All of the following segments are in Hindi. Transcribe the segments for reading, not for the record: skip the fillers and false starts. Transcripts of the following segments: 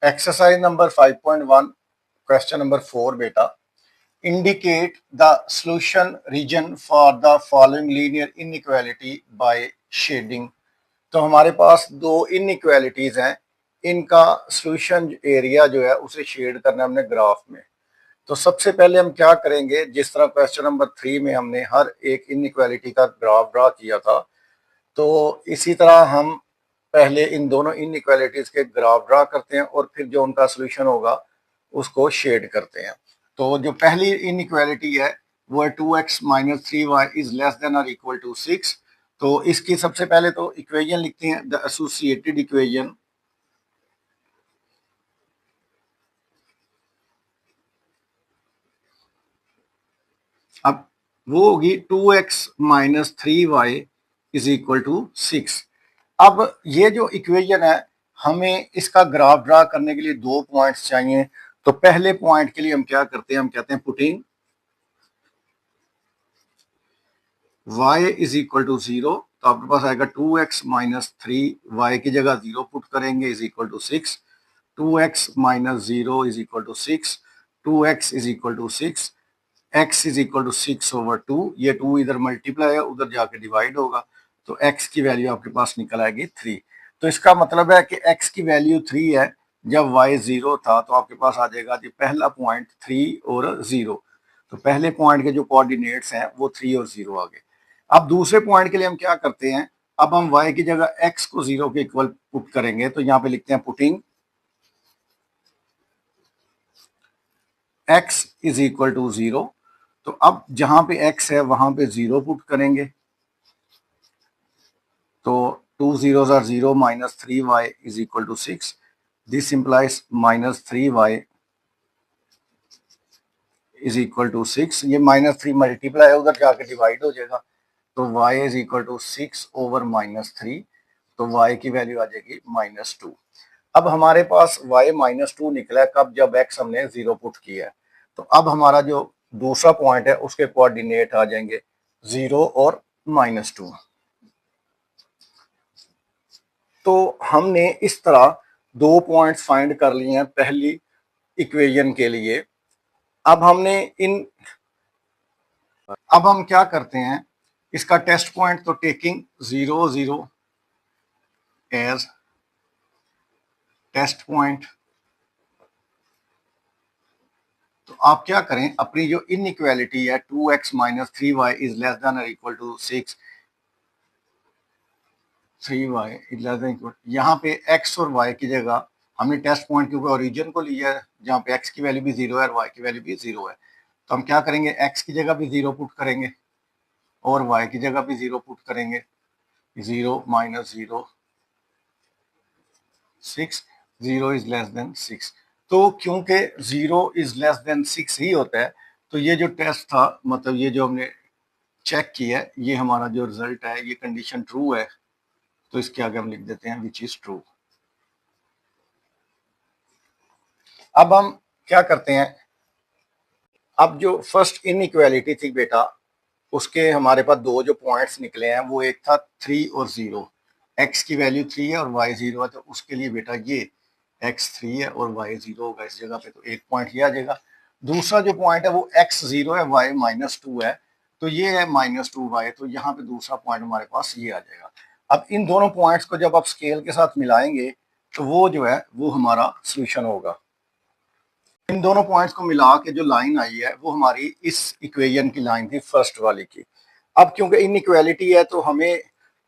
एक्सरसाइज नंबर 5.1 क्वेश्चन नंबर 4 बेटा, indicate the solution region for the following linear inequality by shading. तो हमारे पास दो इनइक्वालिटीज हैं, इनका सॉल्यूशन एरिया जो है उसे शेड करना है हमने ग्राफ में। तो सबसे पहले हम क्या करेंगे, जिस तरह क्वेश्चन नंबर 3 में हमने हर एक इनइक्वालिटी का ग्राफ ड्रा किया था, तो इसी तरह हम पहले इन दोनों इनइक्वालिटीज के ग्राफ ड्रा करते हैं और फिर जो उनका सोल्यूशन होगा उसको शेड करते हैं। तो जो पहली इनइक्वालिटी है वो है 2x minus 3y is less than और इक्वल टू 6। तो इसकी सबसे पहले तो इक्वेशन लिखते हैं, द एसोसिएटेड इक्वेशन अब वो होगी 2x minus 3y is equal to 6। अब ये जो इक्वेशन है, हमें इसका ग्राफ ड्रा करने के लिए दो पॉइंट्स चाहिए। तो पहले पॉइंट के लिए हम क्या करते हैं, हम कहते हैं putting y is equal to 0। तो आपके पास आएगा 2x माइनस 3y की जगह 0 पुट करेंगे is equal to 6। 2x minus 0 is equal to 6। 2x is equal to 6। x is equal to 6 over 2। ये 2 इधर मल्टीप्लाई है, उधर जाके डिवाइड होगा, तो x की वैल्यू आपके पास निकल आएगी 3। तो इसका मतलब है कि x की वैल्यू 3 है, जब y 0 था, तो आपके पास आ जाएगा जी पहला पॉइंट 3 और 0। तो पहले पॉइंट के जो कोऑर्डिनेट्स हैं वो 3 और 0 आ गए। अब दूसरे पॉइंट के लिए हम क्या करते हैं, अब हम y की जगह x को 0 के इक्वल पुट करेंगे। तो यहाँ पे लिखते हैं putting x is equal to 0। तो अब जहां पे x है वहां पे 0 पुट करेंगे। तो 2 zeros are 0 minus 3y is equal to 6. This implies minus 3y is equal to 6. ये माइनस 3 मल्टीप्लाई है, उधर जाके डिवाइड हो जाएगा, तो y is equal to 6 over minus 3। तो y की वैल्यू आ जाएगी -2। अब हमारे पास y -2 निकला है कब, जब x हमने 0 पुट किया है। तो अब हमारा जो दूसरा पॉइंट है उसके कोऑर्डिनेट आ जाएंगे 0 और -2। तो हमने इस तरह दो पॉइंट्स फाइंड कर लिए हैं पहली इक्वेशन के लिए। अब हमने अब हम क्या करते हैं, इसका टेस्ट पॉइंट तो टेकिंग 0 0 एज टेस्ट पॉइंट। तो आप क्या करें, अपनी जो इनइक्वालिटी है 2x minus 3y is less than और equal to 6, 3y is less than equal, यहाँ पे x और y की जगह हमने टेस्ट पॉइंट क्योंकि ओरिजिन को लिया है, जहाँ पे x की वैल्यू भी 0 है और y की वैल्यू भी 0 है। तो हम क्या करेंगे, x की जगह भी 0 पुट करेंगे और y की जगह भी 0 पुट करेंगे। 0 माइनस 0 6, 0 इज लेस देन 6। तो क्योंकि 0 इज लेस देन 6 ही होता है, तो ये जो टेस्ट था, मतलब ये जो हमने चेक किया है, ये हमारा जो रिजल्ट है ये कंडीशन ट्रू है। तो इसके आगे हम लिख देते हैं विच इज ट्रू। अब हम क्या करते हैं, अब जो फर्स्ट इनइक्वालिटी थी बेटा, उसके हमारे पास दो जो पॉइंट्स निकले हैं, वो एक था 3 और 0। x की वैल्यू 3 है और y 0 है, तो उसके लिए बेटा ये x 3 है और y 0 होगा इस जगह पे, तो एक पॉइंट ये आ जाएगा। दूसरा जो पॉइंट है वो x 0 है, y -2 है, तो ये है -2y, तो यहाँ पे दूसरा पॉइंट हमारे पास ये आ जाएगा। अब इन दोनों पॉइंट्स को जब आप स्केल के साथ मिलाएंगे तो वो जो है वो हमारा सोल्यूशन होगा। इन दोनों पॉइंट्स को मिला के जो लाइन आई है वो हमारी इस इक्वेशन की लाइन थी, फर्स्ट वाली की। अब क्योंकि इनइक्वालिटी है, तो हमें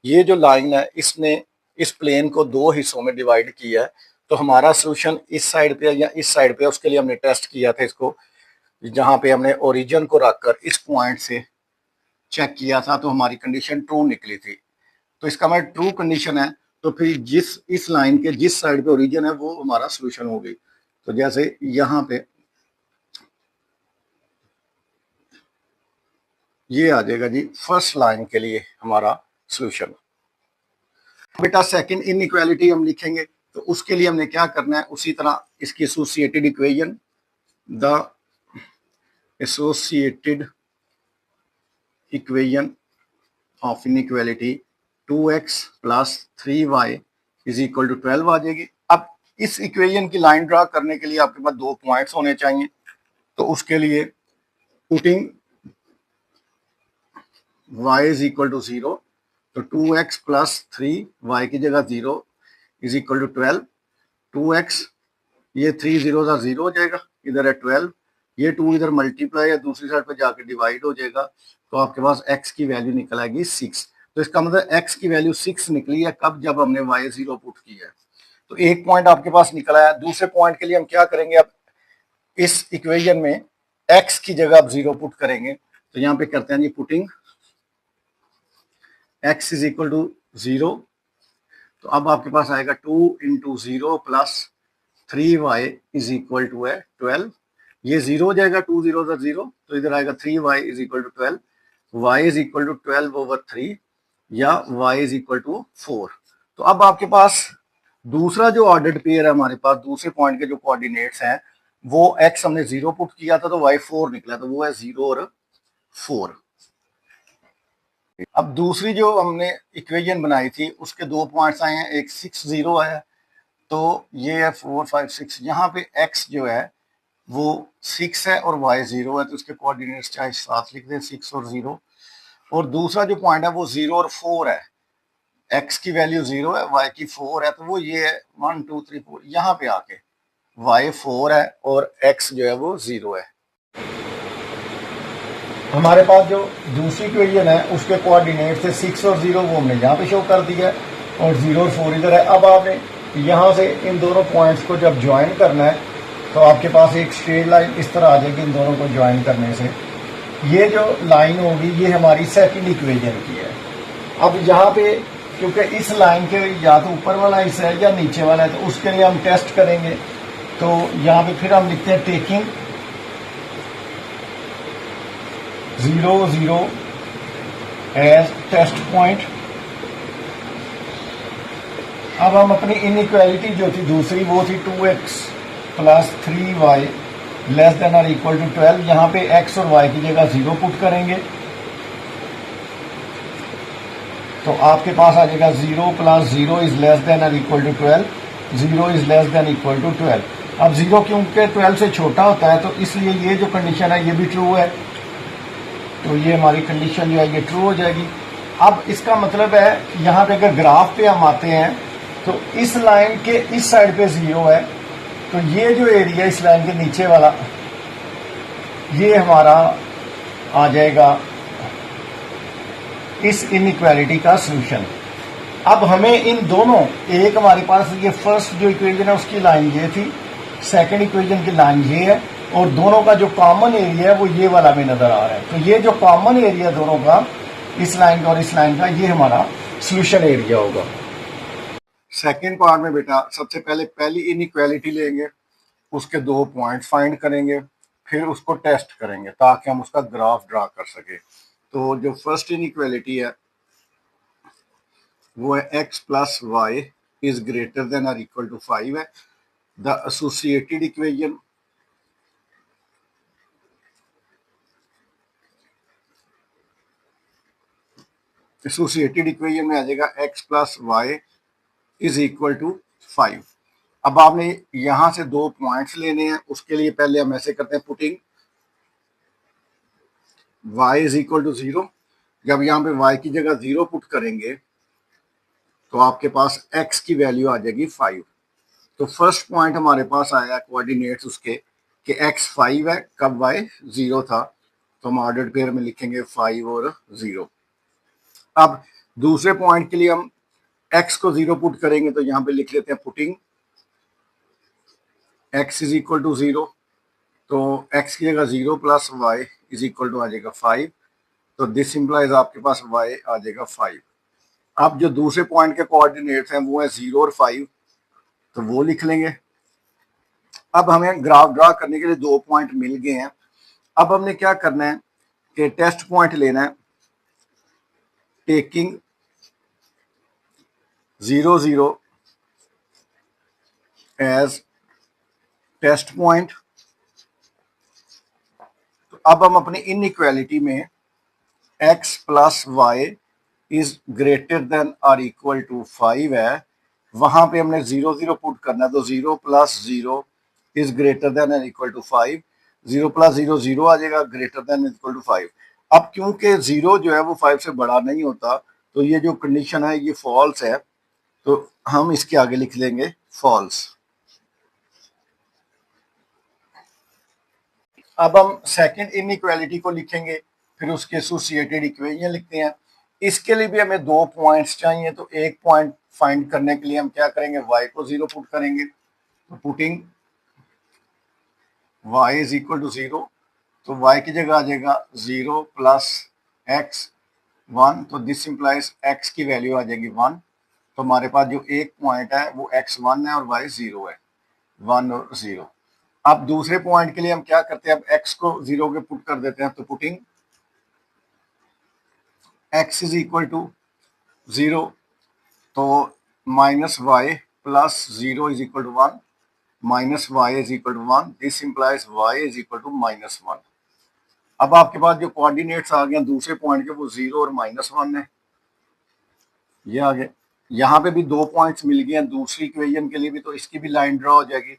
ये जो लाइन है इसने इस प्लेन को दो हिस्सों में डिवाइड किया है। तो हमारा सोल्यूशन इस साइड पे या इस साइड पे, उसके लिए हमने टेस्ट किया था इसको, जहां पे हमने ओरिजिन को रखकर इस पॉइंट से चेक किया था, तो हमारी कंडीशन ट्रू निकली थी। तो इसका हमारा ट्रू कंडीशन है, तो फिर जिस इस लाइन के जिस साइड पे ओरिजिन है वो हमारा सोल्यूशन होगी। तो जैसे यहाँ पे ये आ जाएगा जी फर्स्ट लाइन के लिए हमारा सोल्यूशन। बेटा सेकंड इनइक्वालिटी हम लिखेंगे, तो उसके लिए हमने क्या करना है, उसी तरह इसकी associated equation, the associated equation of inequality 2x plus 3y is equal to 12 आ जाएगी। अब इस इक्वेशन की लाइन ड्रा करने के लिए आपके पास 2 पॉइंट्स होने चाहिए। तो उसके लिए putting y is equal to 0, तो 2x प्लस 3 y की जगह 0 इज इक्वल टू 12। 2x, ये 3 0 0 हो जाएगा, इधर है 12, ये 2 इधर मल्टीप्लाई है, दूसरी साइड पे जाकर डिवाइड हो जाएगा, तो आपके पास x की वैल्यू निकल आएगी 6। तो इसका मतलब x की वैल्यू 6 निकली है कब, जब हमने y 0 पुट किया है। तो एक पॉइंट आपके पास निकला है। दूसरे पॉइंट के लिए हम क्या करेंगे, अब इस इक्वेशन में x की जगह अब 0 पुट करेंगे। तो यहाँ पे करते हैं जी putting x is equal to 0, तो अब आपके पास आएगा 2 into 0 plus 3y is equal to है 12। ये 0 हो जाएगा, 2 0 0, तो इधर आएगा 3y is equal to 12, y is equal to 12 over 3 या y इज इक्वल टू 4। तो अब आपके पास दूसरा जो ऑर्डर्ड पेयर है हमारे पास, दूसरे पॉइंट के जो कोऑर्डिनेट्स हैं, वो x हमने 0 पुट किया था तो y 4 निकला, तो वो है 0 और 4। अब दूसरी जो हमने इक्वेशन बनाई थी उसके 2 पॉइंट्स आए हैं, एक 6 0 आया, तो ये है 4 5 6। यहाँ पे x जो है वो 6 है और y 0 है, तो इसके कोऑर्डिनेट्स चाहे साथ लिख दें, 6 और 0। और दूसरा जो पॉइंट है वो 0 और 4 है, x की वैल्यू 0 है, y की 4 है, तो वो ये है 1 2 3 4। यहाँ पे आके y 4 है और x जो है वो 0 है। हमारे पास जो दूसरी इक्वेशन है उसके कोऑर्डिनेट से 6 और 0 वो हमने यहाँ पे शो कर दिया है और 0 और 4 इधर है। अब आपने यहाँ से इन दोनों पॉइंट्स को जब ज्वाइन करना है तो आपके पास एक स्ट्रेट लाइन इस तरह आ जाएगी। इन दोनों को ज्वाइन करने से ये जो लाइन होगी ये हमारी सेकंड इक्वेशन की है। अब यहाँ पे क्योंकि इस लाइन के या तो ऊपर वाला हिस्सा है या नीचे वाला है, तो उसके लिए हम टेस्ट करेंगे। तो यहाँ पे फिर हम लिखते हैं टेकिंग 0 0 एज टेस्ट पॉइंट। अब हम अपनी इनइक्वालिटी जो थी दूसरी वो थी 2x plus 3y less than और इक्वल टू 12। यहाँ पे x और y की जगह 0 पुट करेंगे तो आपके पास आ जाएगा 0 प्लस 0 इज लेस देन और equal to 12, 0 is less than equal to 12। अब 0 क्योंकि 12 से छोटा होता है तो इसलिए ये जो कंडीशन है ये भी ट्रू है, तो ये हमारी कंडीशन जो है ये ट्रू हो जाएगी। अब इसका मतलब है यहाँ पे अगर ग्राफ पे हम आते हैं तो इस लाइन के इस साइड पे 0 है, तो ये जो एरिया इस लाइन के नीचे वाला ये हमारा आ जाएगा इस इनइक्वालिटी का सॉल्यूशन। अब हमें इन दोनों, एक हमारे पास ये फर्स्ट जो इक्वेशन है उसकी लाइन ये थी, सेकंड इक्वेशन की लाइन ये है, और दोनों का जो कॉमन एरिया है वो ये वाला में नजर आ रहा है। तो ये जो कॉमन एरिया दोनों का, इस लाइन का और इस लाइन का, ये हमारा सॉल्यूशन एरिया होगा। सेकंड पार्ट में बेटा सबसे पहले पहली इनइक्वालिटी लेंगे, उसके 2 पॉइंट फाइंड करेंगे, फिर उसको टेस्ट करेंगे ताकि हम उसका ग्राफ ड्रा कर सके। तो जो फर्स्ट इनइक्वालिटी है वो है x plus Y is greater than और इक्वल टू 5 है। द एसोसिएटेड इक्वेशन में आ जाएगा x plus Y is equal to 5। अब आपने यहां से 2 पॉइंट्स लेने हैं, उसके लिए पहले हम ऐसे करते हैं putting y is equal to 0। जब यहाँ पे y की जगह 0 पुट करेंगे तो आपके पास x की वैल्यू आ जाएगी 5। तो फर्स्ट पॉइंट हमारे पास आया कोऑर्डिनेट्स उसके कि x 5 है कब y 0 था, तो हम ऑर्डर्ड पेयर में लिखेंगे 5 और 0। अब दूसरे पॉइंट के लिए हम x को 0 पुट करेंगे, तो यहाँ पे लिख लेते हैं putting x is equal to 0, तो x की जगह 0 plus Y is equal to आ जाएगा 5, तो दिस इंप्लाइज आपके पास y आ जाएगा 5। अब जो दूसरे पॉइंट के कोऑर्डिनेट्स हैं वो है 0 और 5, तो वो लिख लेंगे। अब हमें ग्राफ ड्रा करने के लिए 2 पॉइंट मिल गए हैं। अब हमने क्या करना है कि टेस्ट पॉइंट लेना है, टेकिंग 0 0 एज टेस्ट पॉइंट। तो अब हम अपनी इनइक्वालिटी में x plus Y is greater than और इक्वल टू 5 है, वहां पे हमने 0 0 पुट करना है, तो 0 + 0 इज ग्रेटर देन और इक्वल टू 5। 0 + 0 0 आ जाएगा, ग्रेटर देन इक्वल टू 5। अब क्योंकि 0 जो है वो 5 से बड़ा नहीं होता, तो ये जो कंडीशन है ये फॉल्स है, तो हम इसके आगे लिख लेंगे फॉल्स। अब हम सेकंड इनइक्वालिटी को लिखेंगे, फिर उसके एसोसिएटेड इक्वेशन लिखते हैं। इसके लिए भी हमें 2 पॉइंट्स चाहिए, तो एक पॉइंट फाइंड करने के लिए हम क्या करेंगे, y को 0 पुट करेंगे, तो putting y is equal to 0, तो y की जगह आ जाएगा 0 + x 1, तो दिस इंप्लाइज x की वैल्यू आ जाएगी 1। तो हमारे पास जो एक पॉइंट है वो x 1 है और y 0 है, 1 और 0। अब दूसरे पॉइंट के लिए हम क्या करते हैं, अब x को 0 के पुट कर देते हैं, तो putting x is equal to 0, तो -y + 0 is equal to 1, -y is equal to 1, this implies y is equal to -1। अब आपके पास जो कोऑर्डिनेट्स आ गए दूसरे पॉइंट के, वो 0 और -1 है, ये आ गए। यहाँ पे भी 2 पॉइंट्स मिल गए हैं दूसरी इक्वेशन के लिए भी, तो इसकी भी लाइन ड्रॉ हो जाएगी।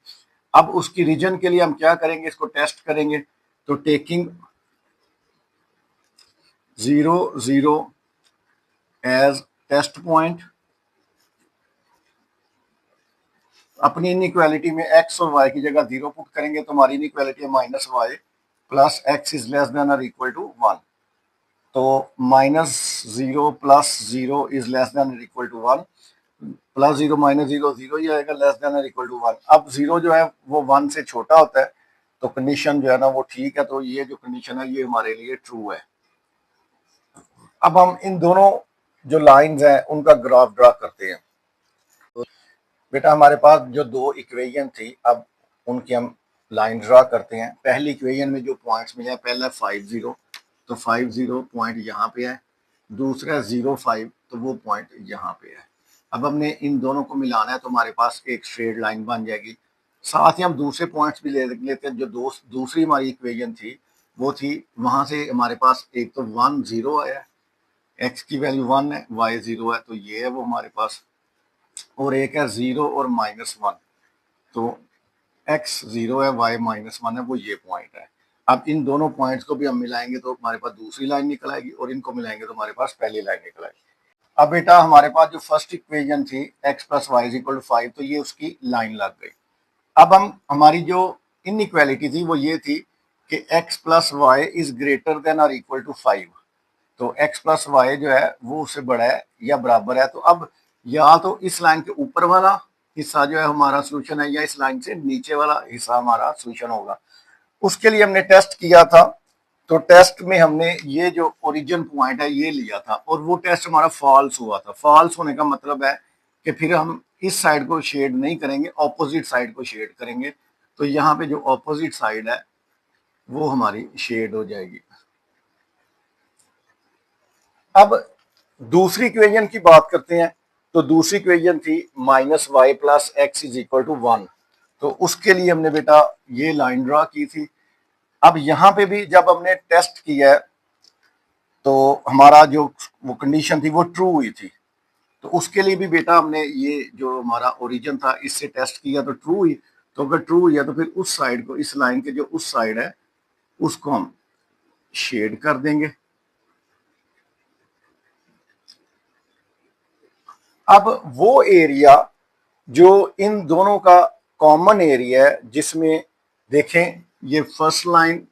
अब उसकी रीजन के लिए हम क्या करेंगे, इसको टेस्ट करेंगे, तो टेकिंग 0 0 एज टेस्ट पॉइंट, अपनी इनइक्वालिटी में x और y की जगह 0 पुट करेंगे, तो हमारी इनइक्वालिटी है -y + x is less than और इक्वल टू 1, तो -0 + 0 इज लेस देन और इक्वल टू 1, +0 -0 0 ही आएगा, लेस देन और इक्वल टू 1। अब 0 जो है वो 1 से छोटा होता है, तो कंडीशन जो है ना वो ठीक है, तो ये जो कंडीशन है ये हमारे लिए ट्रू है। अब हम इन दोनों जो लाइंस हैं उनका ग्राफ ड्रा करते हैं। तो बेटा हमारे पास जो 2 इक्वेशन थी, अब उनकी हम लाइन ड्रा करते हैं। पहली इक्वेशन में जो पॉइंट्स मिले हैं, पहला 5 0, तो 5 0 पॉइंट यहाँ पे है, दूसरा 0 5, तो वो पॉइंट यहाँ पे है। अब हमने इन दोनों को मिलाना है, तो हमारे पास एक स्ट्रेट लाइन बन जाएगी। साथ ही हम दूसरे पॉइंट्स भी ले लेते हैं। जो दूसरी हमारी इक्वेशन थी वो थी, वहां से हमारे पास एक तो 1 0 आया, x की वैल्यू 1 है, y 0 है, तो ये है वो हमारे पास, और एक है 0 और -1, तो x 0 है, y -1 है, वो ये पॉइंट है। अब इन दोनों पॉइंट्स को भी हम मिलाएंगे तो हमारे पास दूसरी लाइन निकल आएगी, और इनको मिलाएंगे तो हमारे पास पहली लाइन निकल आएगी। अब बेटा हमारे पास जो फर्स्ट इक्वेशन थी x + y = 5, तो ये उसकी लाइन लग गई। अब हम हमारी जो इनइक्वालिटी थी वो ये थी कि x + y is greater than और इक्वल टू 5, तो x + y जो है वो उससे बड़ा है या बराबर है। तो अब या तो इस लाइन के ऊपर वाला हिस्सा जो है हमारा सोल्यूशन है, या इस लाइन से नीचे वाला हिस्सा हमारा सोल्यूशन होगा। उसके लिए हमने टेस्ट किया था, तो टेस्ट में हमने ये जो ओरिजिन पॉइंट है ये लिया था, और वो टेस्ट हमारा फॉल्स हुआ था। फॉल्स होने का मतलब है कि फिर हम इस साइड को शेड नहीं करेंगे, ऑपोजिट साइड को शेड करेंगे, तो यहाँ पे जो ऑपोजिट साइड है वो हमारी शेड हो जाएगी। अब दूसरी इक्वेशन की बात करते हैं, तो दूसरी इक्वेशन थी -y + x is equal to 1, तो उसके लिए हमने बेटा ये लाइन ड्रा की थी। अब यहाँ पे भी जब हमने टेस्ट किया है, तो हमारा जो वो कंडीशन थी वो ट्रू हुई थी, तो उसके लिए भी बेटा हमने ये जो हमारा ओरिजिन था इससे टेस्ट किया, तो ट्रू हुई। तो अगर ट्रू हुई है तो फिर उस साइड को, इस लाइन के जो उस साइड है उसको हम शेड कर देंगे। अब वो एरिया जो इन दोनों का कॉमन एरिया है, जिसमें देखें ये फर्स्ट लाइन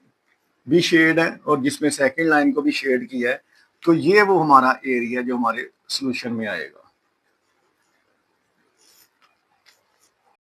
भी शेड है और जिसमें सेकंड लाइन को भी शेड किया है, तो ये वो हमारा एरिया जो हमारे सॉल्यूशन में आएगा।